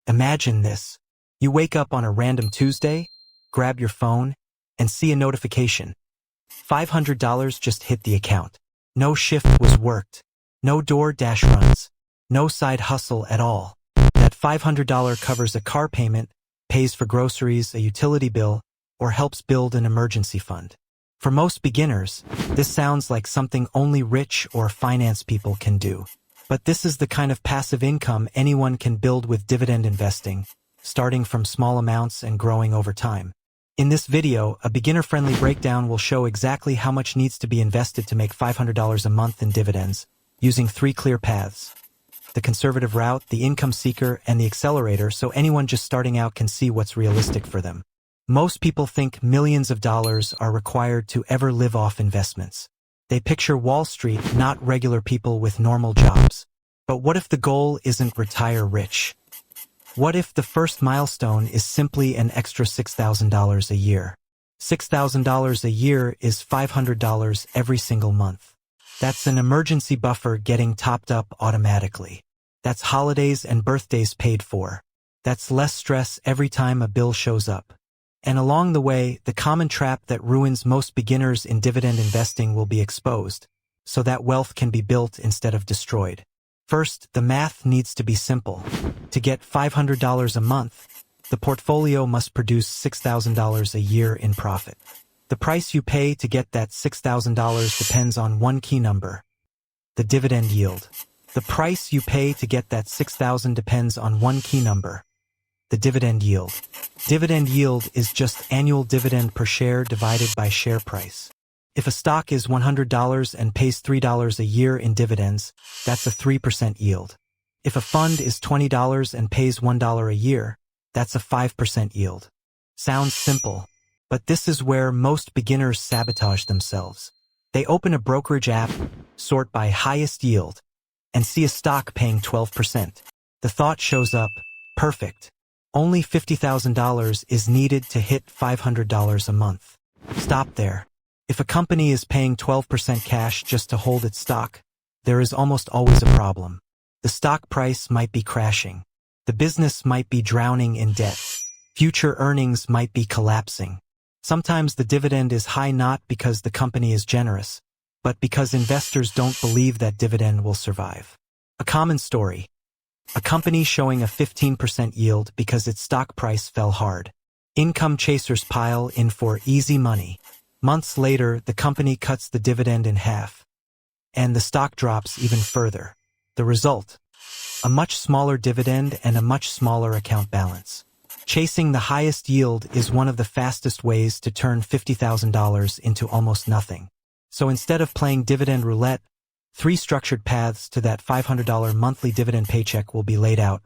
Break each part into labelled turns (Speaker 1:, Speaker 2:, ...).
Speaker 1: Imagine this. You wake up on a random Tuesday, grab your phone, and see a notification. $500 just hit the account. No shift was worked. No DoorDash runs. No side hustle at all. That $500 covers a car payment, pays for groceries, a utility bill, or helps build an emergency fund. For most beginners, this sounds like something only rich or finance people can do. But this is the kind of passive income anyone can build with dividend investing, starting from small amounts and growing over time. In this video, a beginner-friendly breakdown will show exactly how much needs to be invested to make $500 a month in dividends, using 3 clear paths: the conservative route, the income seeker, and the accelerator, so anyone just starting out can see what's realistic for them. Most people think millions of dollars are required to ever live off investments. They picture Wall Street, not regular people with normal jobs. But what if the goal isn't retire rich? What if the first milestone is simply an extra $6,000 a year? $6,000 a year is $500 every single month. That's an emergency buffer getting topped up automatically. That's holidays and birthdays paid for. That's less stress every time a bill shows up. And along the way, the common trap that ruins most beginners in dividend investing will be exposed, so that wealth can be built instead of destroyed. First, the math needs to be simple. To get $500 a month, the portfolio must produce $6,000 a year in profit. The price you pay to get that $6,000 depends on one key number: the dividend yield. The price you pay to get that $6,000 depends on one key number: the dividend yield. Dividend yield is just annual dividend per share divided by share price. If a stock is $100 and pays $3 a year in dividends, that's a 3% yield. If a fund is $20 and pays $1 a year, that's a 5% yield. Sounds simple, but this is where most beginners sabotage themselves. They open a brokerage app, sort by highest yield, and see a stock paying 12%. The thought shows up: perfect. Only $50,000 is needed to hit $500 a month. Stop there. If a company is paying 12% cash just to hold its stock, there is almost always a problem. The stock price might be crashing. The business might be drowning in debt. Future earnings might be collapsing. Sometimes the dividend is high not because the company is generous, but because investors don't believe that dividend will survive. A common story: a company showing a 15% yield because its stock price fell hard. Income chasers pile in for easy money. Months later, the company cuts the dividend in half, and the stock drops even further. The result: a much smaller dividend and a much smaller account balance. Chasing the highest yield is one of the fastest ways to turn $50,000 into almost nothing. So instead of playing dividend roulette, 3 structured paths to that $500 monthly dividend paycheck will be laid out,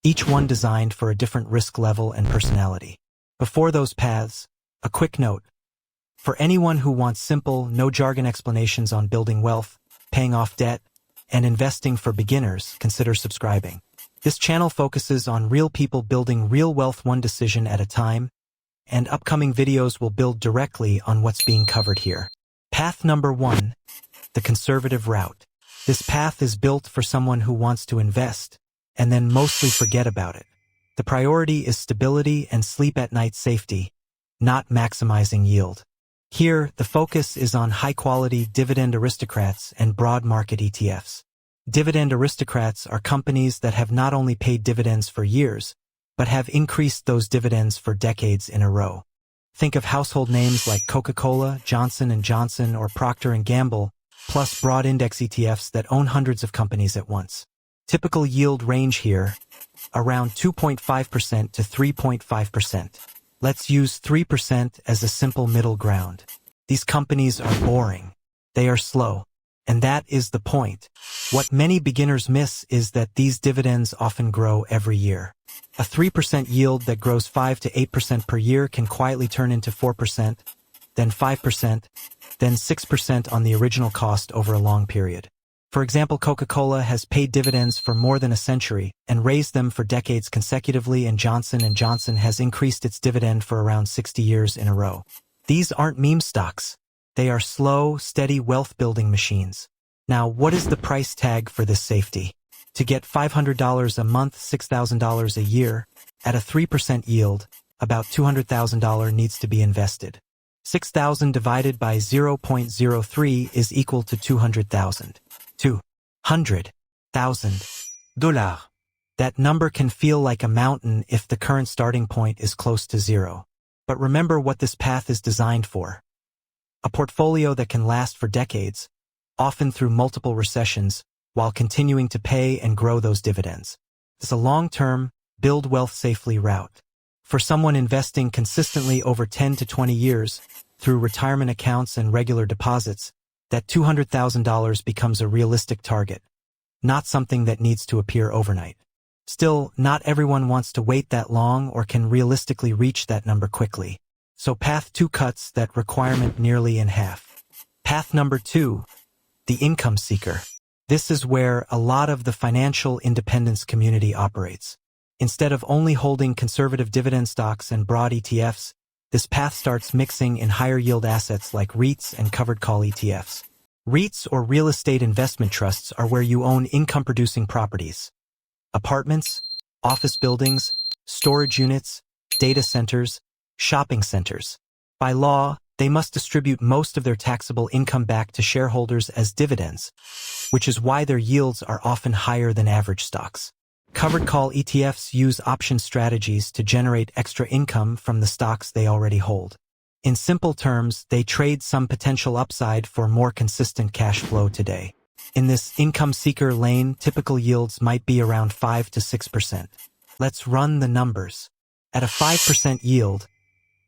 Speaker 1: each one designed for a different risk level and personality. Before those paths, a quick note. For anyone who wants simple, no jargon explanations on building wealth, paying off debt, and investing for beginners, consider subscribing. This channel focuses on real people building real wealth one decision at a time, and upcoming videos will build directly on what's being covered here. Path number 1. The conservative route. This path is built for someone who wants to invest, and then mostly forget about it. The priority is stability and sleep at night safety, not maximizing yield. Here, the focus is on high-quality dividend aristocrats and broad market ETFs. Dividend aristocrats are companies that have not only paid dividends for years, but have increased those dividends for decades in a row. Think of household names like Coca-Cola, Johnson & Johnson, or Procter & Gamble, plus broad index ETFs that own hundreds of companies at once. Typical yield range here, around 2.5% to 3.5%. Let's use 3% as a simple middle ground. These companies are boring. They are slow. And that is the point. What many beginners miss is that these dividends often grow every year. A 3% yield that grows 5 to 8% per year can quietly turn into 4%, then 5%, then 6% on the original cost over a long period. For example, Coca-Cola has paid dividends for more than a century and raised them for decades consecutively, and Johnson & Johnson has increased its dividend for around 60 years in a row. These aren't meme stocks. They are slow, steady wealth-building machines. Now, what is the price tag for this safety? To get $500 a month, $6,000 a year, at a 3% yield, about $200,000 needs to be invested. 6,000 divided by 0.03 is equal to 200,000. $200,000. That number can feel like a mountain if the current starting point is close to zero. But remember what this path is designed for. A portfolio that can last for decades, often through multiple recessions, while continuing to pay and grow those dividends. It's a long-term, build wealth safely route. For someone investing consistently over 10 to 20 years, through retirement accounts and regular deposits, that $200,000 becomes a realistic target, not something that needs to appear overnight. Still, not everyone wants to wait that long or can realistically reach that number quickly. So path 2 cuts that requirement nearly in half. Path number 2, the income seeker. This is where a lot of the financial independence community operates. Instead of only holding conservative dividend stocks and broad ETFs, this path starts mixing in higher yield assets like REITs and covered call ETFs. REITs, or real estate investment trusts, are where you own income-producing properties. Apartments, office buildings, storage units, data centers, shopping centers. By law, they must distribute most of their taxable income back to shareholders as dividends, which is why their yields are often higher than average stocks. Covered call ETFs use option strategies to generate extra income from the stocks they already hold. In simple terms, they trade some potential upside for more consistent cash flow today. In this income seeker lane, typical yields might be around 5 to 6%. Let's run the numbers. At a 5% yield,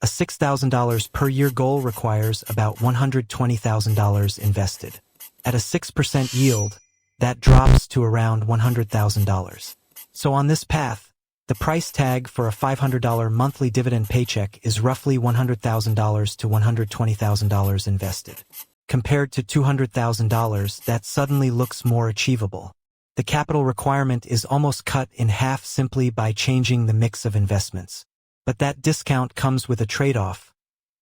Speaker 1: a $6,000 per year goal requires about $120,000 invested. At a 6% yield, that drops to around $100,000. So on this path, the price tag for a $500 monthly dividend paycheck is roughly $100,000 to $120,000 invested. Compared to $200,000, that suddenly looks more achievable. The capital requirement is almost cut in half simply by changing the mix of investments. But that discount comes with a trade-off: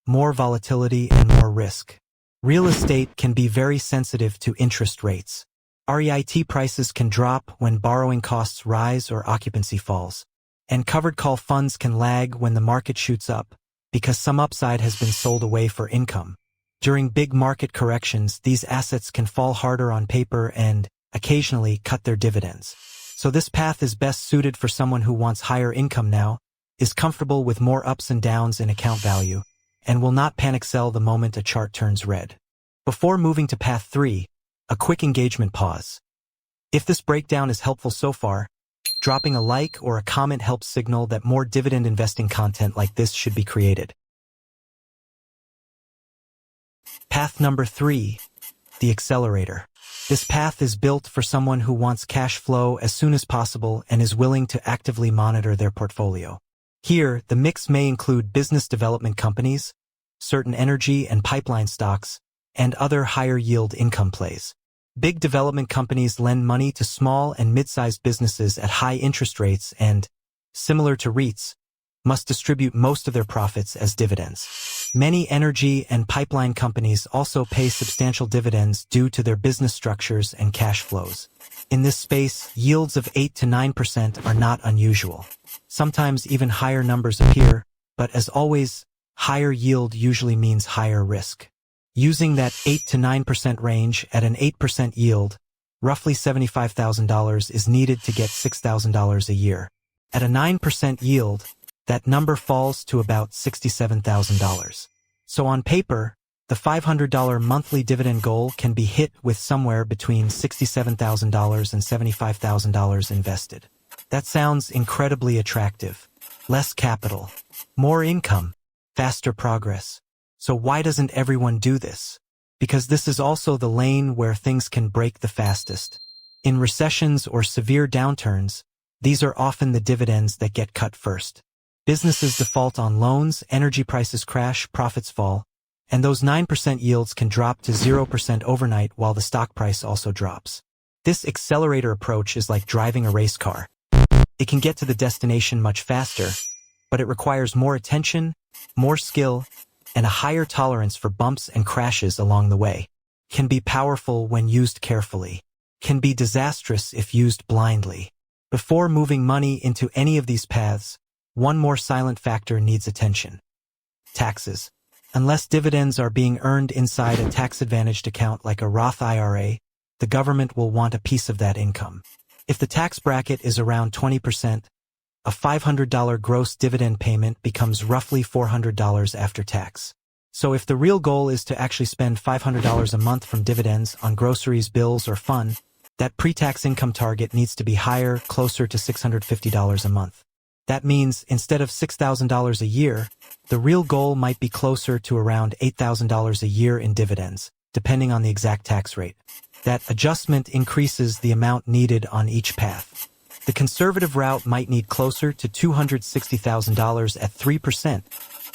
Speaker 1: more volatility and more risk. Real estate can be very sensitive to interest rates. REIT prices can drop when borrowing costs rise or occupancy falls. And covered call funds can lag when the market shoots up, because some upside has been sold away for income. During big market corrections, these assets can fall harder on paper and, occasionally, cut their dividends. So this path is best suited for someone who wants higher income now, is comfortable with more ups and downs in account value, and will not panic sell the moment a chart turns red. Before moving to path 3, a quick engagement pause. If this breakdown is helpful so far, dropping a like or a comment helps signal that more dividend investing content like this should be created. Path number 3, the accelerator. This path is built for someone who wants cash flow as soon as possible and is willing to actively monitor their portfolio. Here, the mix may include business development companies, certain energy and pipeline stocks, and other higher yield income plays. Big development companies lend money to small and mid-sized businesses at high interest rates and, similar to REITs, must distribute most of their profits as dividends. Many energy and pipeline companies also pay substantial dividends due to their business structures and cash flows. In this space, yields of 8 to 9% are not unusual. Sometimes even higher numbers appear, but as always, higher yield usually means higher risk. Using that 8 to 9% range at an 8% yield, roughly $75,000 is needed to get $6,000 a year. At a 9% yield, that number falls to about $67,000. So on paper, the $500 monthly dividend goal can be hit with somewhere between $67,000 and $75,000 invested. That sounds incredibly attractive. Less capital, more income, faster progress. So why doesn't everyone do this? Because this is also the lane where things can break the fastest. In recessions or severe downturns, these are often the dividends that get cut first. Businesses default on loans, energy prices crash, profits fall, and those 9% yields can drop to 0% overnight while the stock price also drops. This accelerator approach is like driving a race car. It can get to the destination much faster, but it requires more attention, more skill, and a higher tolerance for bumps and crashes along the way. Can be powerful when used carefully. can be disastrous if used blindly. Before moving money into any of these paths, one more silent factor needs attention. Taxes. Unless dividends are being earned inside a tax-advantaged account like a Roth IRA, the government will want a piece of that income. If the tax bracket is around 20%, a $500 gross dividend payment becomes roughly $400 after tax. So if the real goal is to actually spend $500 a month from dividends on groceries, bills, or fun, that pre-tax income target needs to be higher, closer to $650 a month. That means instead of $6,000 a year, the real goal might be closer to around $8,000 a year in dividends, depending on the exact tax rate. That adjustment increases the amount needed on each path. The conservative route might need closer to $260,000 at 3%,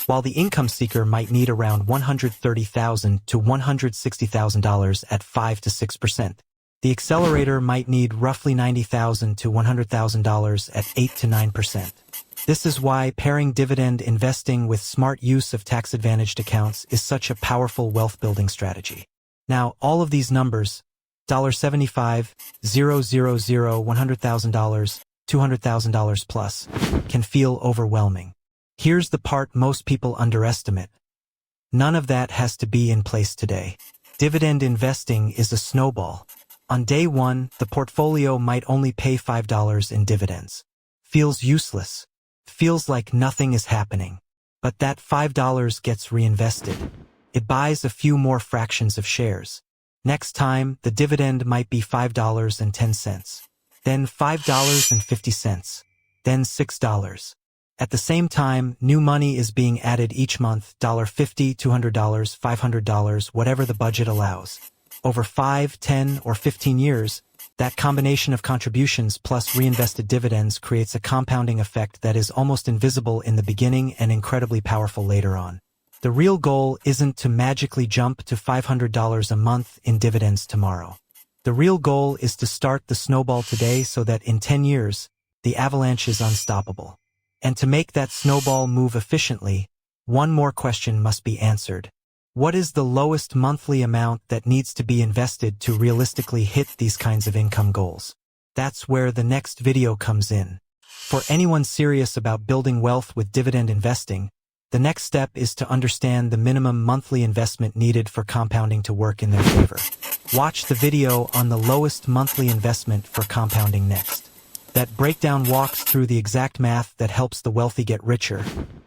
Speaker 1: while the income seeker might need around $130,000 to $160,000 at 5 to 6%. The accelerator might need roughly $90,000 to $100,000 at 8 to 9%. This is why pairing dividend investing with smart use of tax-advantaged accounts is such a powerful wealth-building strategy. Now, all of these numbers, $75, $000, $100,000, $200,000 plus, can feel overwhelming. Here's the part most people underestimate. None of that has to be in place today. Dividend investing is a snowball. On day one, the portfolio might only pay $5 in dividends. Feels useless. Feels like nothing is happening. But that $5 gets reinvested. It buys a few more fractions of shares. Next time, the dividend might be $5.10. Then $5.50. Then $6. At the same time, new money is being added each month, $50, $200, $500, whatever the budget allows. Over 5, 10, or 15 years, that combination of contributions plus reinvested dividends creates a compounding effect that is almost invisible in the beginning and incredibly powerful later on. The real goal isn't to magically jump to $500 a month in dividends tomorrow. The real goal is to start the snowball today so that in 10 years, the avalanche is unstoppable. And to make that snowball move efficiently, one more question must be answered. What is the lowest monthly amount that needs to be invested to realistically hit these kinds of income goals? That's where the next video comes in. For anyone serious about building wealth with dividend investing, the next step is to understand the minimum monthly investment needed for compounding to work in their favor. Watch the video on the lowest monthly investment for compounding next. That breakdown walks through the exact math that helps the wealthy get richer,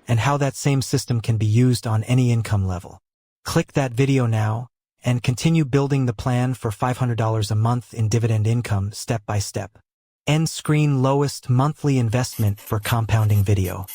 Speaker 1: and how that same system can be used on any income level. Click that video now, and continue building the plan for $500 a month in dividend income step by step. End screen lowest monthly investment for compounding video.